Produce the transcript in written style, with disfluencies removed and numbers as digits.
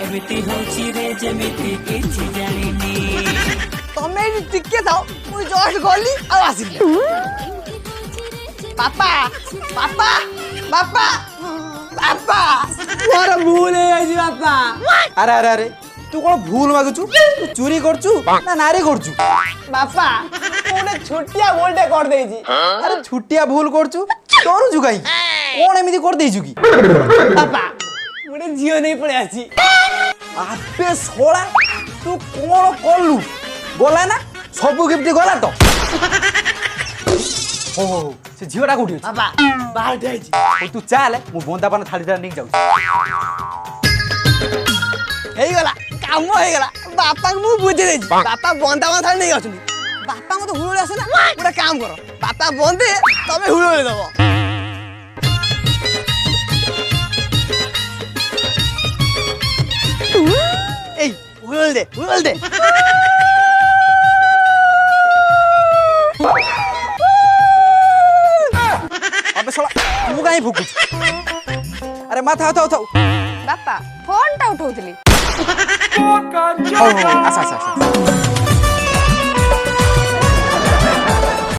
एमिति होची रे जेमिति किछि जानिनी तमे टिके थाओ मु जस्ट गली आ आसिले पापा पापा पापा पापा मोर भूल है आजी पापा। अरे अरे अरे तू कौन भूल मागुचु तू चोरी करचु ना नारी करचु बापा मोने छुट्टिया बोलटे कर देजी। अरे छुट्टिया भूल करचु करूचु काई कौन एमिति कर देइचु की पापा मोने जियो नहीं पड़े आसी। आबे सोळा तू कौन करलु गला ना सब गिफ्ट गला तो हो से झियोटा कोठी अछि पापा बाहर जाइजी ओ तू चल मु बोंदा पान थालीटा नेक जाउ हेई गला काम हो गला बापा को मु बुझे देजी बापा बंदा माथा नहीं आछुनी बापा को तो हुळले आसे ना गोटे काम करो बापा बंदे तमे हुळले दबो एई हुळले दे अबे सोळा मु काई फुकुच अरे माथा उठाओ बापा फोन टा उठाउतली आसा आसा